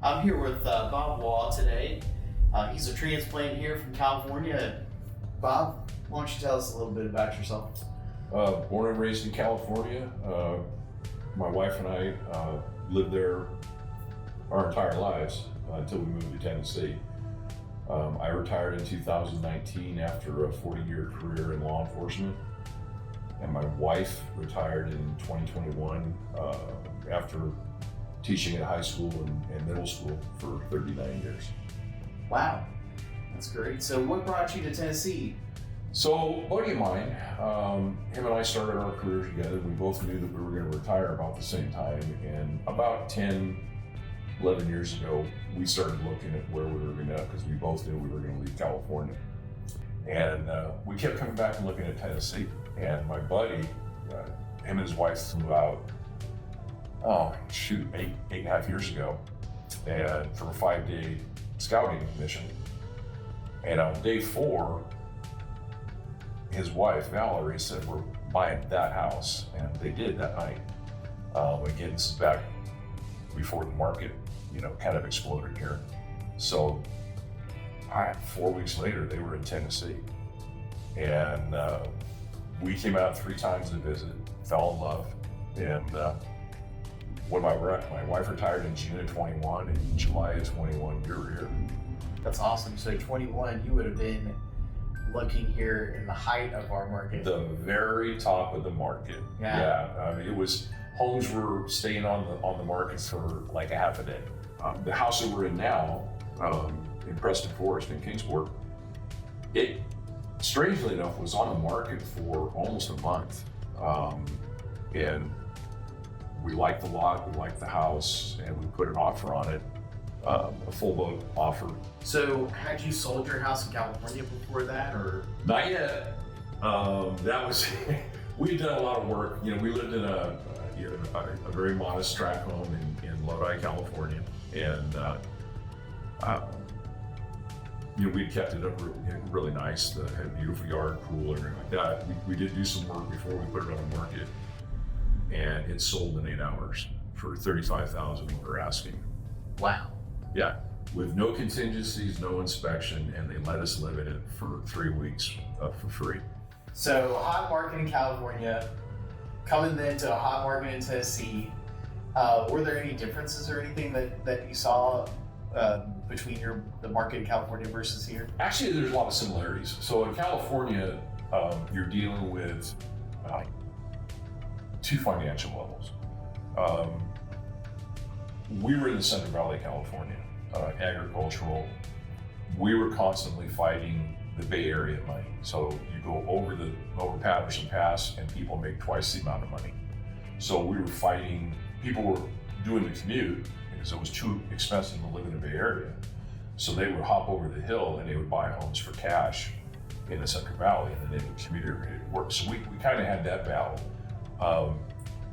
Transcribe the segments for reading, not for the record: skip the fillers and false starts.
I'm here with Bob Waugh today. He's a transplant here from California. Bob, why don't you tell us a little bit about yourself? Born and raised in California. My wife and I lived there our entire lives until we moved to Tennessee. I retired in 2019 after a 40-year career in law enforcement, and my wife retired in 2021 after teaching at high school and middle school for 39 years. Wow, that's great. So what brought you to Tennessee? So a buddy of mine, him and I started our career together. We both knew that we were going to retire about the same time, and about 10, 11 years ago, we started looking at where we were going to, because we both knew we were going to leave California. And we kept coming back and looking at Tennessee. And my buddy, him and his wife flew out, eight and a half years ago, and for a 5-day scouting mission. And on day 4, his wife, Valerie, said, "We're buying that house." And they did that night. Again, this is back before the market, kind of exploded here. So 4 weeks later, they were in Tennessee. And we came out 3 times to visit, fell in love. And when my wife retired in June of 21, and in July of 21, we were here. That's awesome. So 21, you would have been looking here in the height of our market. The very top of the market. Yeah. It was, homes were staying on the market for like a half a day. The house that we're in now, in Preston Forest in Kingsport, it strangely enough was on the market for almost a month. And we liked the lot, we liked the house, and we put an offer on it, a full boat offer. So had you sold your house in California before that, or? Not yet. That was, we'd done a lot of work. We lived in a very modest tract home in Lodi, California. And we'd kept it up really nice. Had a beautiful yard, pool, everything like that. We did do some work before we put it on the market, and it sold in 8 hours for $35,000 we were asking. Wow. Yeah, with no contingencies, no inspection, and they let us live in it for 3 weeks for free. So hot market in California, coming then to a hot market in Tennessee. Were there any differences or anything that you saw between the market in California versus here? Actually, there's a lot of similarities. So in California, you're dealing with 2 financial levels. We were in the Central Valley, California, agricultural. We were constantly fighting the Bay Area money. So you go over Patterson Pass and people make twice the amount of money. So we were fighting, people were doing the commute because it was too expensive to live in the Bay Area. So they would hop over the hill and they would buy homes for cash in the Central Valley, and then they would commute every day to work. So we kind of had that battle.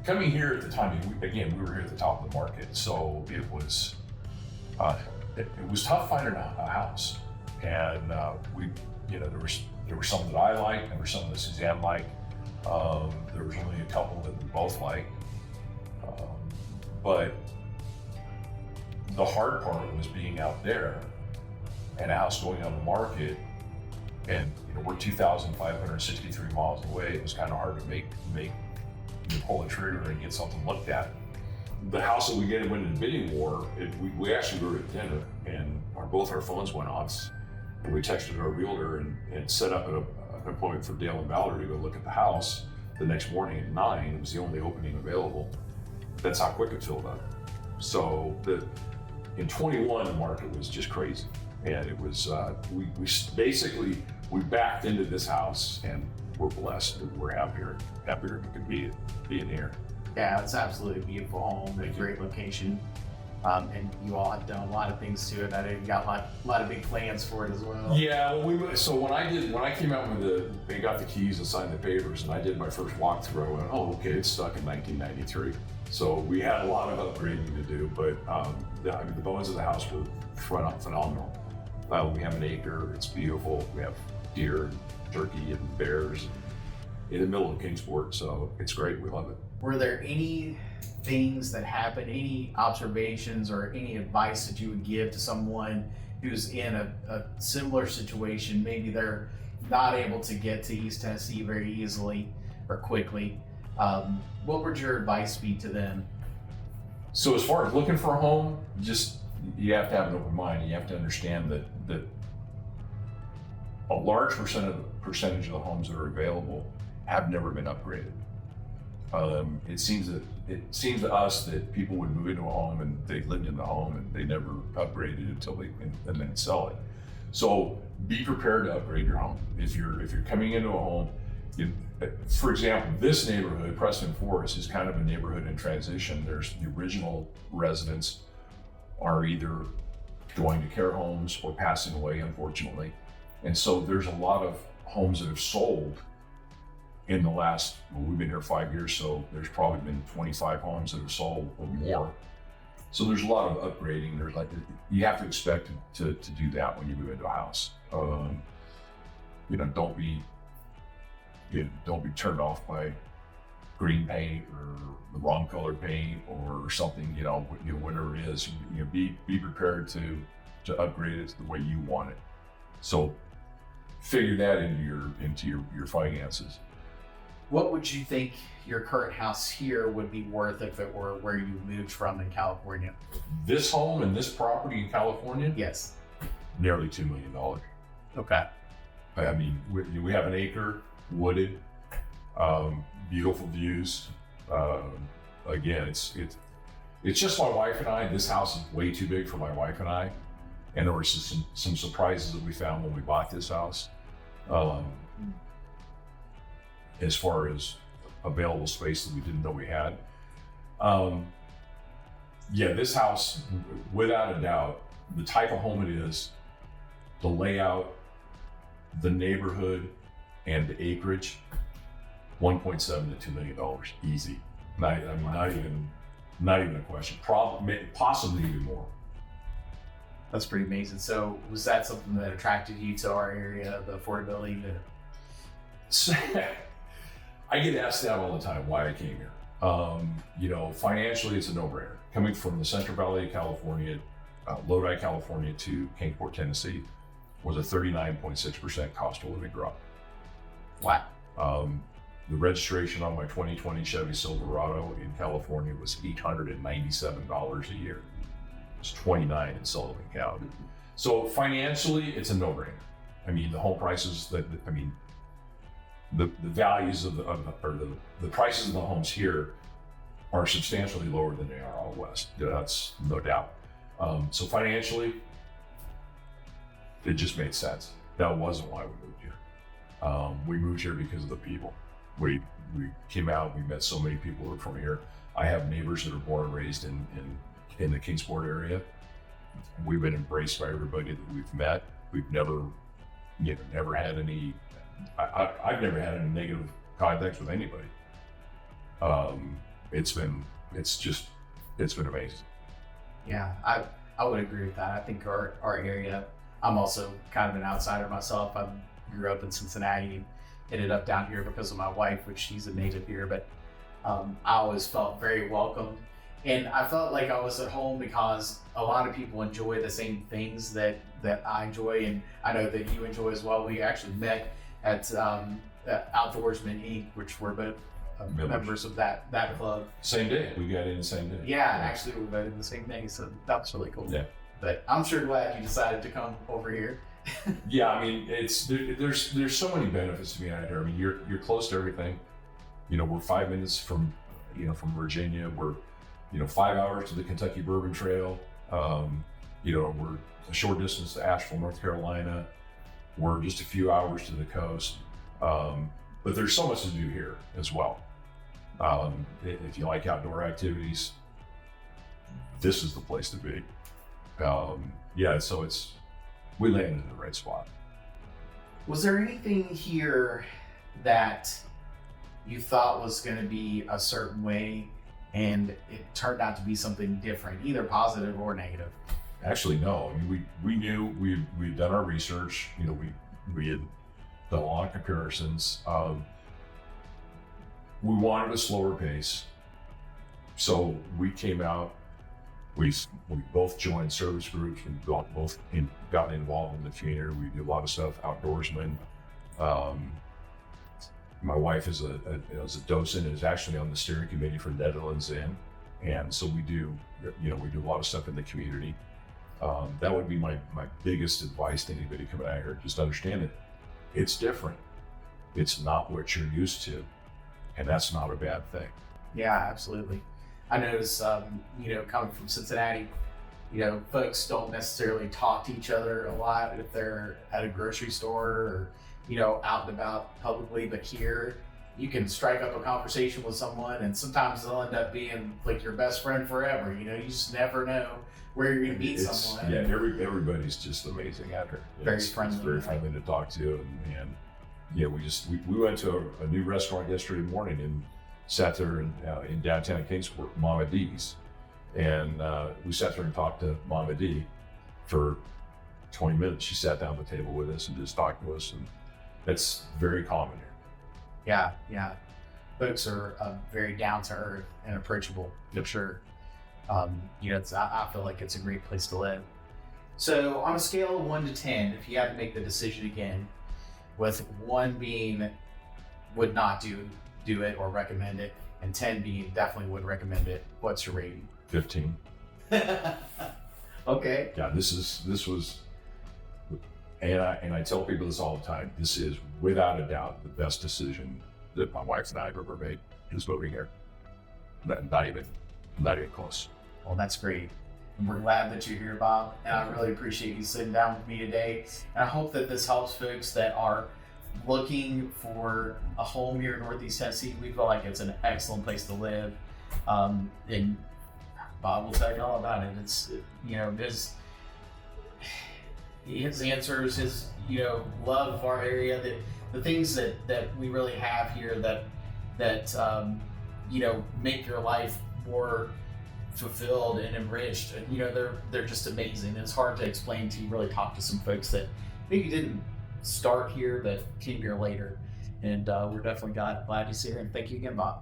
Coming here at the time, we were here at the top of the market, so it was tough finding a house. And there were some that I liked, there were some that Suzanne liked. There was only a couple that we both liked. But the hard part was being out there and a house going on the market, and we're 2,563 miles away. It was kind of hard to make pull the trigger and get something looked at. The house that we went into bidding war, we actually were at dinner, and both our phones went off, and we texted our realtor and set up an appointment for Dale and Valerie to go look at the house the next morning at 9. It was the only opening available. That's how quick it filled up. So in 21, the market was just crazy, and it was we backed into this house, and we're blessed that we're happier than we could be being here. Yeah, it's absolutely a beautiful home, a great location. And you all have done a lot of things to it. I know you got a lot of big plans for it as well. Yeah, well, so when I came out with they got the keys and signed the papers, and I did my first walkthrough, I went, oh, okay, it's stuck in 1993. So we had a lot of upgrading to do, but the bones of the house were phenomenal. We have an acre, it's beautiful. We have deer and turkey and bears in the middle of Kingsport, so it's great, we love it. were there any things that happened, any observations or any advice that you would give to someone who's in a similar situation? Maybe they're not able to get to East Tennessee very easily or quickly. What would your advice be to them? So as far as looking for a home, you have to have an open mind. You have to understand that a large percentage of the homes that are available have never been upgraded. It seems to us that people would move into a home and they lived in the home and they never upgraded until and then sell it. So be prepared to upgrade your home. If you're coming into a home, for example, this neighborhood, Preston Forest, is kind of a neighborhood in transition. There's the original residents are either going to care homes or passing away, unfortunately. And so there's a lot of homes that have sold in the last, we've been here 5 years, so there's probably been 25 homes that have sold or more. So there's a lot of upgrading. You have to expect to do that when you move into a house. Don't be turned off by green paint or the wrong color paint or something, whatever it is. Be prepared to upgrade it the way you want it. So figure that into your finances. What would you think your current house here would be worth if it were where you moved from in California? This home and this property in California? Yes. Nearly $2 million. Okay. I mean, we have an acre, wooded, beautiful views. Again, it's just my wife and I. This house is way too big for my wife and I. And there were some surprises that we found when we bought this house. As far as available space that we didn't know we had. This house, without a doubt, the type of home it is, the layout, the neighborhood, and the acreage, $1.7 to $2 million, easy. Not even a question. Possibly even more. That's pretty amazing. So was that something that attracted you to our area, the affordability? I get asked that all the time, why I came here. Financially, it's a no-brainer. Coming from the Central Valley of California, Lodi, California to Kingsport, Tennessee, was a 39.6% cost of living drop. Wow. The registration on my 2020 Chevy Silverado in California was $897 a year. It's $29 in Sullivan County. So financially, it's a no-brainer. I mean, the home prices the values of the prices of the homes here are substantially lower than they are out west. That's no doubt. So financially, it just made sense. That wasn't why we moved here. We moved here because of the people. We came out, we met so many people who are from here. I have neighbors that are born and raised in the Kingsport area. We've been embraced by everybody that we've met. We've never had any, I've never had any negative contacts with anybody. It's been amazing. Yeah, I would agree with that. I think our area, I'm also kind of an outsider myself. I grew up in Cincinnati and ended up down here because of my wife, which she's a native here, but I always felt very welcomed. And I felt like I was at home because a lot of people enjoy the same things that I enjoy, and I know that you enjoy as well. We actually met at Outdoorsman Inc., which we're both members of that club. Same day, we got in the same day. Yeah, actually we voted the same day, so that was really cool. Yeah. But I'm sure glad you decided to come over here. Yeah, I mean, there's so many benefits to being out here. I mean, you're close to everything. We're 5 minutes from Virginia. We're 5 hours to the Kentucky Bourbon Trail. We're a short distance to Asheville, North Carolina. We're just a few hours to the coast. But there's so much to do here as well. If you like outdoor activities, this is the place to be. So we landed in the right spot. Was there anything here that you thought was going to be a certain way and it turned out to be something different, either positive or negative? Actually, no. I mean, we knew we'd done our research. We had done a lot of comparisons. We wanted a slower pace, so we came out. We both joined service groups. We both got involved in the community. We do a lot of stuff outdoorsmen. My wife is a docent and is actually on the steering committee for Netherlands Inn, and so we do a lot of stuff in the community. That would be my biggest advice to anybody coming out here. Just understand it. It's different. It's not what you're used to, and that's not a bad thing. Yeah, absolutely. I notice, coming from Cincinnati, folks don't necessarily talk to each other a lot if they're at a grocery store or, out and about publicly. But here, you can strike up a conversation with someone, and sometimes they'll end up being like your best friend forever. You just never know where you're going to meet someone. Yeah, everybody's just amazing out here. Very friendly. It's very friendly to talk to, and we went to a new restaurant yesterday morning and sat there in downtown Kingsport, Mama D's, and we sat there and talked to Mama D for 20 minutes. She sat down at the table with us and just talked to us, and that's very common here. Yeah. Folks are very down to earth and approachable, for sure. I feel like it's a great place to live. So on a scale of 1 to 10, if you had to make the decision again, with 1 being would not do it or recommend it, and 10 being definitely would recommend it, what's your rating? 15. Okay. Yeah, this was, and I tell people this all the time. This is without a doubt the best decision that my wife and I have ever made, is moving here. Not even close. Well, that's great. And we're glad that you're here, Bob, and I really appreciate you sitting down with me today. And I hope that this helps folks that are looking for a home here in Northeast Tennessee. We feel like it's an excellent place to live. And Bob will tell you all about it. It's, his answers, his, love of our area, the things that we really have here that make your life more fulfilled and enriched. They're just amazing. It's hard to explain to you. Really talk to some folks that maybe didn't start here but came here later, and we're definitely glad to see you here. And thank you again, Bob.